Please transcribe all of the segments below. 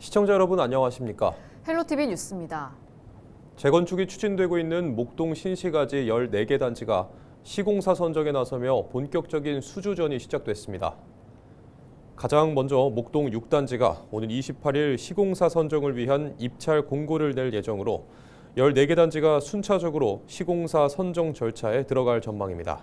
시청자 여러분 안녕하십니까? 헬로티비 뉴스입니다. 재건축이 추진되고 있는 목동 신시가지 14개 단지가 시공사 선정에 나서며 본격적인 수주전이 시작됐습니다. 가장 먼저 목동 6단지가 오는 28일 시공사 선정을 위한 입찰 공고를 낼 예정으로 14개 단지가 순차적으로 시공사 선정 절차에 들어갈 전망입니다.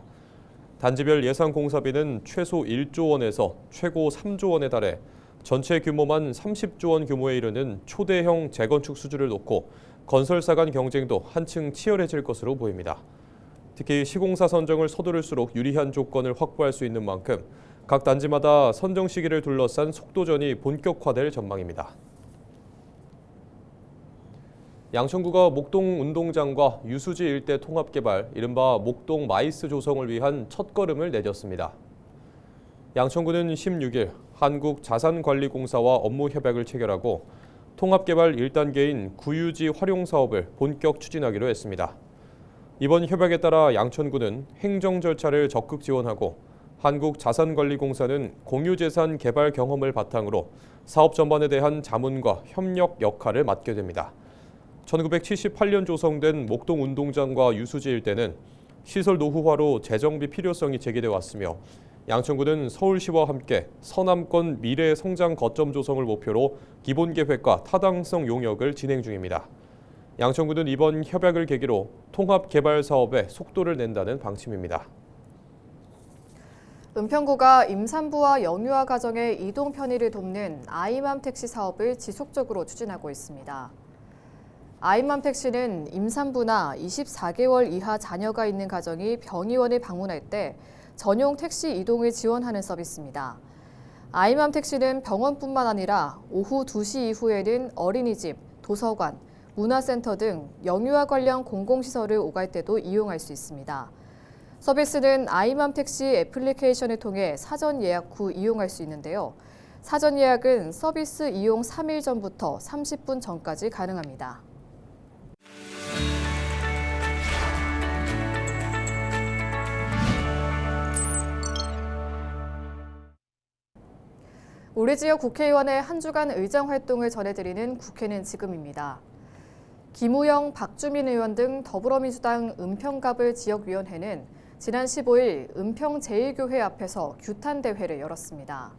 단지별 예상 공사비는 최소 1조 원에서 최고 3조 원에 달해 전체 규모만 30조 원 규모에 이르는 초대형 재건축 수주를 놓고 건설사 간 경쟁도 한층 치열해질 것으로 보입니다. 특히 시공사 선정을 서두를수록 유리한 조건을 확보할 수 있는 만큼 각 단지마다 선정 시기를 둘러싼 속도전이 본격화될 전망입니다. 양천구가 목동 운동장과 유수지 일대 통합개발, 이른바 목동 마이스 조성을 위한 첫걸음을 내딛습니다. 양천구는 16일 한국자산관리공사와 업무 협약을 체결하고 통합개발 1단계인 구유지 활용 사업을 본격 추진하기로 했습니다. 이번 협약에 따라 양천구는 행정 절차를 적극 지원하고 한국자산관리공사는 공유재산 개발 경험을 바탕으로 사업 전반에 대한 자문과 협력 역할을 맡게 됩니다. 1978년 조성된 목동 운동장과 유수지 일대는 시설 노후화로 재정비 필요성이 제기돼 왔으며 양천구는 서울시와 함께 서남권 미래 성장 거점 조성을 목표로 기본 계획과 타당성 용역을 진행 중입니다. 양천구는 이번 협약을 계기로 통합 개발 사업에 속도를 낸다는 방침입니다. 은평구가 임산부와 영유아 가정의 이동 편의를 돕는 아이맘 택시 사업을 지속적으로 추진하고 있습니다. 아이맘 택시는 임산부나 24개월 이하 자녀가 있는 가정이 병의원을 방문할 때 전용 택시 이동을 지원하는 서비스입니다. 아이맘 택시는 병원뿐만 아니라 오후 2시 이후에는 어린이집, 도서관, 문화센터 등 영유아 관련 공공시설을 오갈 때도 이용할 수 있습니다. 서비스는 아이맘 택시 애플리케이션을 통해 사전 예약 후 이용할 수 있는데요. 사전 예약은 서비스 이용 3일 전부터 30분 전까지 가능합니다. 우리 지역 국회의원의 한 주간 의정 활동을 전해드리는 국회는 지금입니다. 김우영, 박주민 의원 등 더불어민주당 은평갑을 지역위원회는 지난 15일 은평제일교회 앞에서 규탄대회를 열었습니다.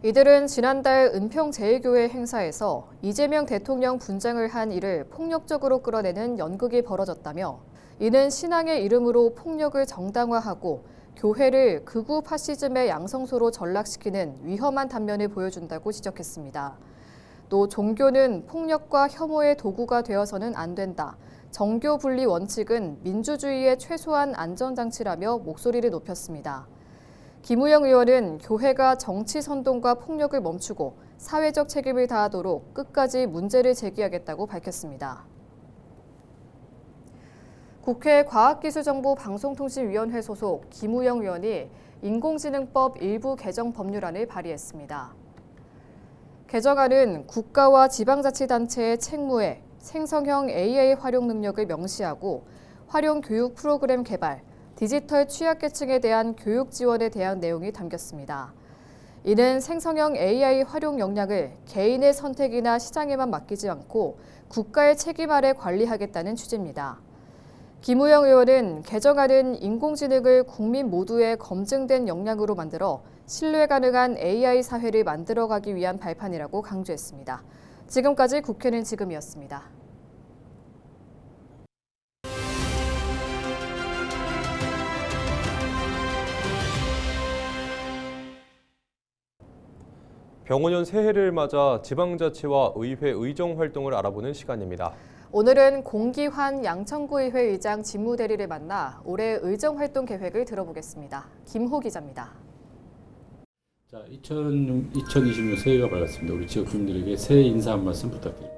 이들은 지난달 은평제일교회 행사에서 이재명 대통령 분장을 한 이를 폭력적으로 끌어내는 연극이 벌어졌다며 이는 신앙의 이름으로 폭력을 정당화하고 교회를 극우 파시즘의 양성소로 전락시키는 위험한 단면을 보여준다고 지적했습니다. 또 종교는 폭력과 혐오의 도구가 되어서는 안 된다. 정교 분리 원칙은 민주주의의 최소한 안전장치라며 목소리를 높였습니다. 김우영 의원은 교회가 정치 선동과 폭력을 멈추고 사회적 책임을 다하도록 끝까지 문제를 제기하겠다고 밝혔습니다. 국회 과학기술정보방송통신위원회 소속 김우영 의원이 인공지능법 일부 개정 법률안을 발의했습니다. 개정안은 국가와 지방자치단체의 책무에 생성형 AI 활용 능력을 명시하고 활용 교육 프로그램 개발, 디지털 취약계층에 대한 교육 지원에 대한 내용이 담겼습니다. 이는 생성형 AI 활용 역량을 개인의 선택이나 시장에만 맡기지 않고 국가의 책임 아래 관리하겠다는 취지입니다. 김우영 의원은 개정안은 인공지능을 국민 모두의 검증된 역량으로 만들어 신뢰 가능한 AI 사회를 만들어가기 위한 발판이라고 강조했습니다. 지금까지 국회는 지금이었습니다. 병원연 새해를 맞아 지방자치와 의회 의정 활동을 알아보는 시간입니다. 오늘은 공기환 양천구의회 의장 직무대리를 만나 올해 의정활동 계획을 들어보겠습니다. 김호 기자입니다. 자, 2026 새해가 밝았습니다. 우리 지역 주민들에게 새해 인사 한 말씀 부탁드립니다.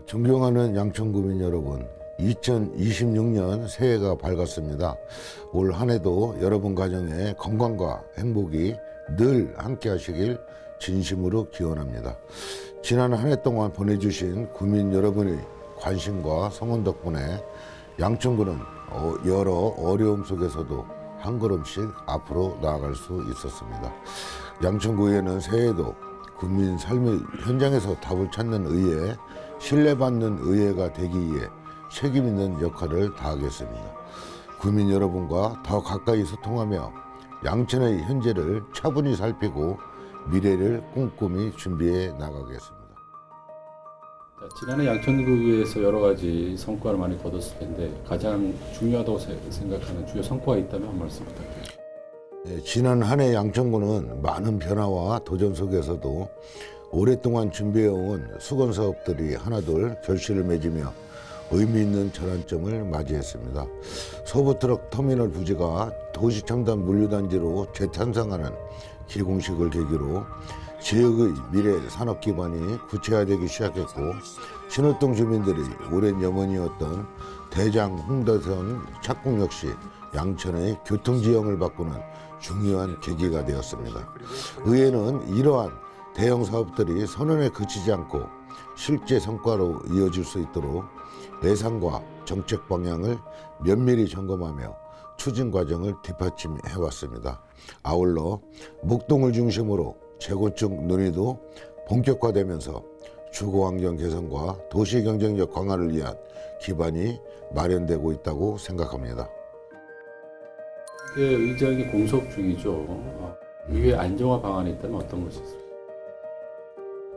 존경하는 양천구민 여러분, 2026년 새해가 밝았습니다. 올 한 해도 여러분 가정의 건강과 행복이 늘 함께 하시길 진심으로 기원합니다. 지난 한 해 동안 보내주신 구민 여러분의 관심과 성원 덕분에 양천구는 여러 어려움 속에서도 한 걸음씩 앞으로 나아갈 수 있었습니다. 양천구에는 새해에도 국민 삶의 현장에서 답을 찾는 의회, 신뢰받는 의회가 되기 위해 책임 있는 역할을 다하겠습니다. 국민 여러분과 더 가까이 소통하며 양천의 현재를 차분히 살피고 미래를 꼼꼼히 준비해 나가겠습니다. 자, 지난해 양천구의회에서 여러 가지 성과를 많이 거뒀을 텐데 가장 중요하다고 생각하는 주요 성과가 있다면 한 말씀 부탁드립니다. 지난 한 해 양천구는 많은 변화와 도전 속에서도 오랫동안 준비해온 수건 사업들이 하나둘 결실을 맺으며 의미 있는 전환점을 맞이했습니다. 서부트럭 터미널 부지가 도시첨단 물류단지로 재탄생하는 기공식을 계기로 지역의 미래 산업 기반이 구체화되기 시작했고, 신월동 주민들이 오랜 염원이었던 대장 홍대선 착공 역시 양천의 교통지형을 바꾸는 중요한 계기가 되었습니다. 의회는 이러한 대형 사업들이 선언에 그치지 않고 실제 성과로 이어질 수 있도록 예산과 정책 방향을 면밀히 점검하며 추진 과정을 뒷받침해 왔습니다. 아울러 목동을 중심으로 재건축 논의도 본격화되면서 주거환경 개선과 도시 경쟁력 강화를 위한 기반이 마련되고 있다고 생각합니다. 의장이 공석 중이죠. 의회 안정화 방안이 있다면 어떤 것이 있습니까?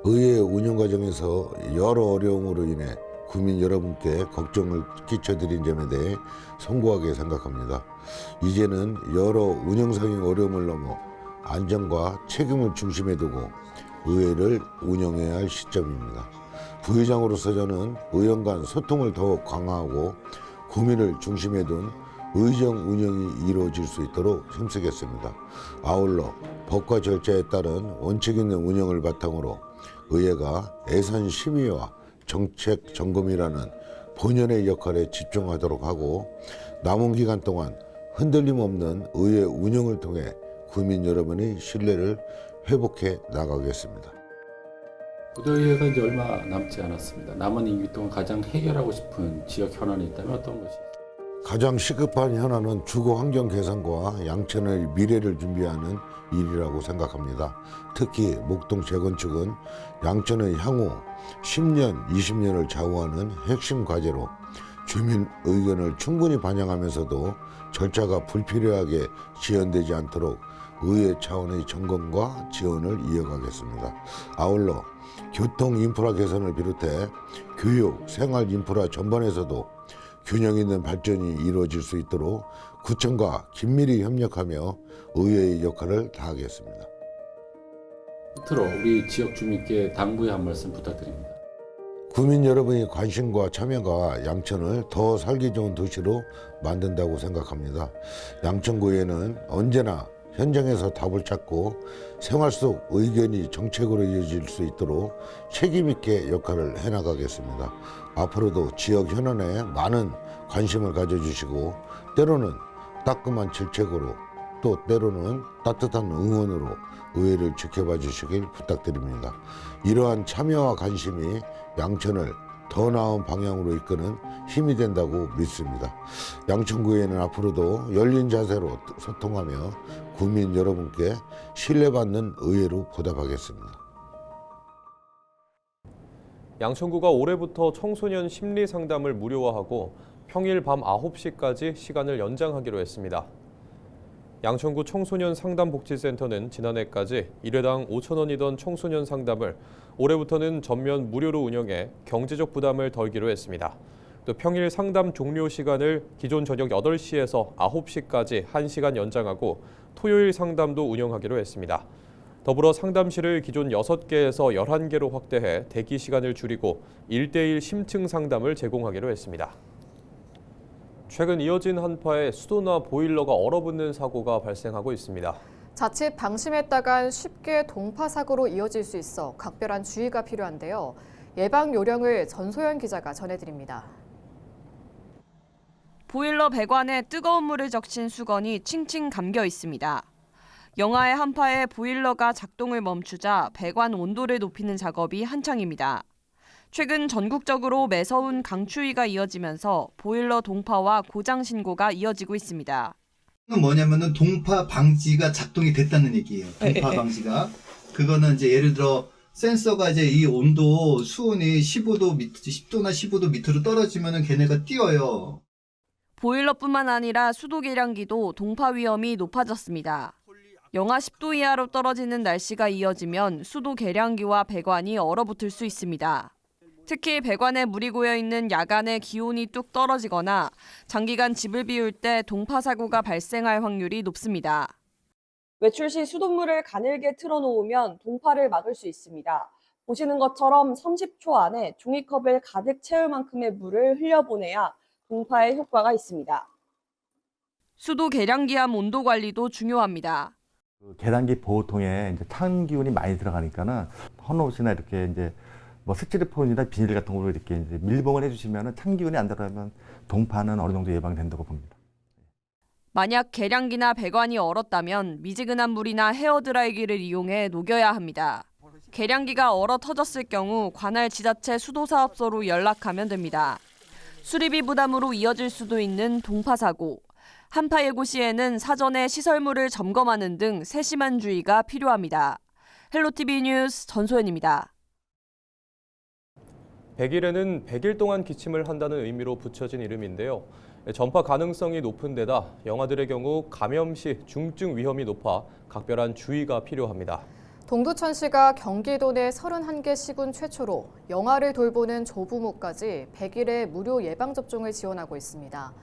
의회 운영 과정에서 여러 어려움으로 인해 국민 여러분께 걱정을 끼쳐드린 점에 대해 송구하게 생각합니다. 이제는 여러 운영상의 어려움을 넘어 안전과 책임을 중심에 두고 의회를 운영해야 할 시점입니다. 부의장으로서 저는 의원 간 소통을 더욱 강화하고 국민을 중심에 둔 의정 운영이 이루어질 수 있도록 힘쓰겠습니다. 아울러 법과 절차에 따른 원칙 있는 운영을 바탕으로 의회가 예산 심의와 정책 점검이라는 본연의 역할에 집중하도록 하고, 남은 기간 동안 흔들림 없는 의회 운영을 통해 국민 여러분의 신뢰를 회복해 나가겠습니다. 부도의회가 이제 얼마 남지 않았습니다. 남은 임기 동안 가장 해결하고 싶은 지역 현안이 있다면 어떤 것이 있습니까? 가장 시급한 현안은 주거 환경 개선과 양천의 미래를 준비하는 일이라고 생각합니다. 특히 목동 재건축은 양천의 향후 10년, 20년을 좌우하는 핵심 과제로 주민 의견을 충분히 반영하면서도 절차가 불필요하게 지연되지 않도록 의회 차원의 점검과 지원을 이어가겠습니다. 아울러 교통 인프라 개선을 비롯해 교육, 생활 인프라 전반에서도 균형 있는 발전이 이루어질 수 있도록 구청과 긴밀히 협력하며 의회의 역할을 다하겠습니다. 끝으로 우리 지역 주민께 당부의 한 말씀 부탁드립니다. 국민 여러분의 관심과 참여가 양천을 더 살기 좋은 도시로 만든다고 생각합니다. 양천구에는 언제나 현장에서 답을 찾고 생활 속 의견이 정책으로 이어질 수 있도록 책임 있게 역할을 해나가겠습니다. 앞으로도 지역 현안에 많은 관심을 가져주시고, 때로는 따끔한 질책으로, 또 때로는 따뜻한 응원으로 의회를 지켜봐 주시길 부탁드립니다. 이러한 참여와 관심이 양천을 더 나은 방향으로 이끄는 힘이 된다고 믿습니다. 양천구에는 앞으로도 열린 자세로 소통하며 국민 여러분께 신뢰받는 의회로 보답하겠습니다. 양천구가 올해부터 청소년 심리 상담을 무료화하고 평일 밤 9시까지 시간을 연장하기로 했습니다. 양천구 청소년 상담복지센터는 지난해까지 1회당 5,000원이던 청소년 상담을 올해부터는 전면 무료로 운영해 경제적 부담을 덜기로 했습니다. 또 평일 상담 종료 시간을 기존 저녁 8시에서 9시까지 1시간 연장하고 토요일 상담도 운영하기로 했습니다. 더불어 상담실을 기존 6개에서 11개로 확대해 대기 시간을 줄이고 1:1 심층 상담을 제공하기로 했습니다. 최근 이어진 한파에 수도나 보일러가 얼어붙는 사고가 발생하고 있습니다. 자칫 방심했다간 쉽게 동파 사고로 이어질 수 있어 각별한 주의가 필요한데요. 예방 요령을 전소연 기자가 전해드립니다. 보일러 배관에 뜨거운 물을 적신 수건이 칭칭 감겨 있습니다. 영하의 한파에 보일러가 작동을 멈추자 배관 온도를 높이는 작업이 한창입니다. 최근 전국적으로 매서운 강추위가 이어지면서 보일러 동파와 고장 신고가 이어지고 있습니다. 뭐냐면은 동파 방지가 작동이 됐다는 얘기예요. 동파 방지가. 그거는 이제 예를 들어 센서가 이제 이 온도 수온이 10도나 15도 밑으로 떨어지면은 걔네가 뛰어요. 보일러뿐만 아니라 수도 계량기도 동파 위험이 높아졌습니다. 영하 10도 이하로 떨어지는 날씨가 이어지면 수도 계량기와 배관이 얼어붙을 수 있습니다. 특히 배관에 물이 고여 있는 야간에 기온이 뚝 떨어지거나 장기간 집을 비울 때 동파 사고가 발생할 확률이 높습니다. 외출 시 수돗물을 가늘게 틀어놓으면 동파를 막을 수 있습니다. 보시는 것처럼 30초 안에 종이컵을 가득 채울 만큼의 물을 흘려보내야 동파에 효과가 있습니다. 수도 계량기암 온도 관리도 중요합니다. 계량기 보호통에 이제 찬 기운이 많이 들어가니까는 헌옷이나 이렇게 이제 뭐 스티로폼이나 비닐 같은 걸로 이렇게 이제 밀봉을 해주시면은 찬 기운이 안 들어가면 동파는 어느 정도 예방된다고 봅니다. 만약 계량기나 배관이 얼었다면 미지근한 물이나 헤어드라이기를 이용해 녹여야 합니다. 계량기가 얼어 터졌을 경우 관할 지자체 수도사업소로 연락하면 됩니다. 수리비 부담으로 이어질 수도 있는 동파 사고. 한파 예고 시에는 사전에 시설물을 점검하는 등 세심한 주의가 필요합니다. 헬로티비 뉴스 전소연입니다. 100일에는 100일 동안 기침을 한다는 의미로 붙여진 이름인데요. 전파 가능성이 높은 데다 영아들의 경우 감염 시 중증 위험이 높아 각별한 주의가 필요합니다. 동두천시가 경기도 내 31개 시군 최초로 영아를 돌보는 조부모까지 100일의 무료 예방접종을 지원하고 있습니다.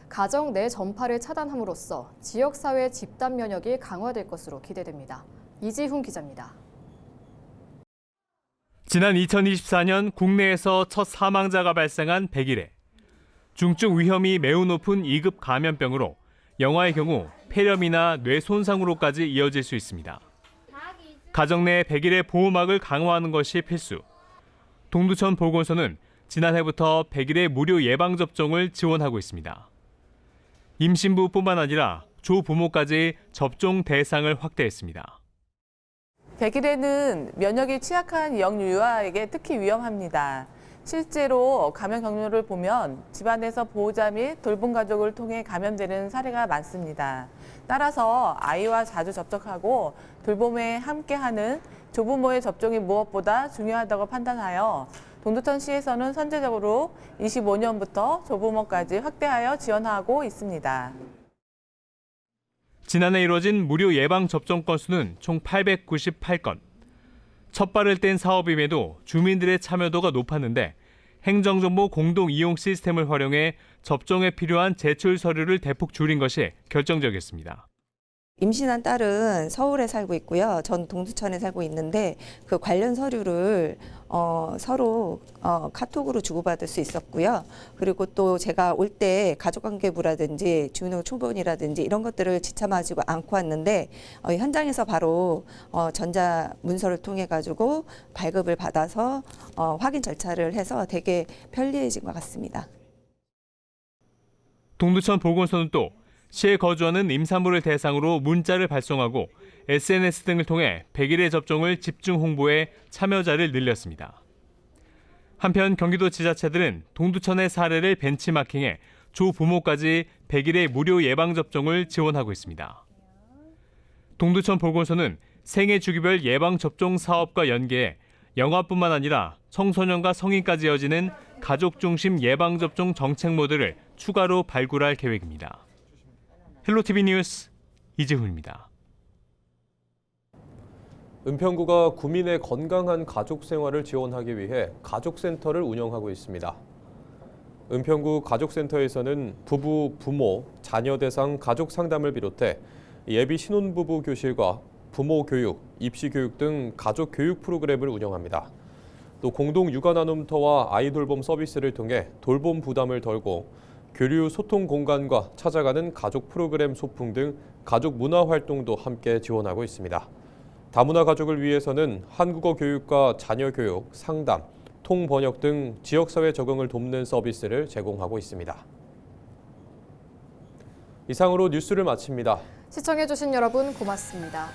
가정 내 전파를 차단함으로써 지역사회 집단 면역이 강화될 것으로 기대됩니다. 이지훈 기자입니다. 지난 2024년 국내에서 첫 사망자가 발생한 100일에 중증 위험이 매우 높은 2급 감염병으로 영아의 경우 폐렴이나 뇌 손상으로까지 이어질 수 있습니다. 가정 내 100일의 보호막을 강화하는 것이 필수. 동두천 보건소는 지난해부터 100일의 무료 예방접종을 지원하고 있습니다. 임신부뿐만 아니라 조부모까지 접종 대상을 확대했습니다. 100일에는 면역이 취약한 영유아에게 특히 위험합니다. 실제로 감염 경로를 보면 집안에서 보호자 및 돌봄 가족을 통해 감염되는 사례가 많습니다. 따라서 아이와 자주 접촉하고 돌봄에 함께하는 조부모의 접종이 무엇보다 중요하다고 판단하여 동두천시에서는 선제적으로 25년부터 조부모까지 확대하여 지원하고 있습니다. 지난해 이뤄진 무료 예방접종 건수는 총 898건. 첫 발을 뗀 사업임에도 주민들의 참여도가 높았는데 행정정보 공동 이용 시스템을 활용해 접종에 필요한 제출 서류를 대폭 줄인 것이 결정적이었습니다. 임신한 딸은 서울에 살고 있고요. 전 동두천에 살고 있는데 그 관련 서류를 서로 카톡으로 주고받을 수 있었고요. 그리고 또 제가 올 때 가족관계부라든지 주민등록 초본이라든지 이런 것들을 지참하지고 않고 왔는데 현장에서 바로 전자 문서를 통해 가지고 발급을 받아서 확인 절차를 해서 되게 편리해진 것 같습니다. 동두천 보건소는 또 시에 거주하는 임산부를 대상으로 문자를 발송하고 SNS 등을 통해 100일의 접종을 집중 홍보해 참여자를 늘렸습니다. 한편 경기도 지자체들은 동두천의 사례를 벤치마킹해 조부모까지 100일의 무료 예방접종을 지원하고 있습니다. 동두천 보건소는 생애 주기별 예방접종 사업과 연계해 영아뿐만 아니라 청소년과 성인까지 이어지는 가족 중심 예방접종 정책 모델을 추가로 발굴할 계획입니다. 헬로티비 뉴스 이지훈입니다. 은평구가 구민의 건강한 가족 생활을 지원하기 위해 가족센터를 운영하고 있습니다. 은평구 가족센터에서는 부부, 부모, 자녀 대상 가족 상담을 비롯해 예비 신혼부부 교실과 부모 교육, 입시 교육 등 가족 교육 프로그램을 운영합니다. 또 공동 육아 나눔터와 아이 돌봄 서비스를 통해 돌봄 부담을 덜고 교류 소통 공간과 찾아가는 가족 프로그램 소풍 등 가족 문화 활동도 함께 지원하고 있습니다. 다문화 가족을 위해서는 한국어 교육과 자녀 교육, 상담, 통번역 등 지역사회 적응을 돕는 서비스를 제공하고 있습니다. 이상으로 뉴스를 마칩니다. 시청해주신 여러분 고맙습니다.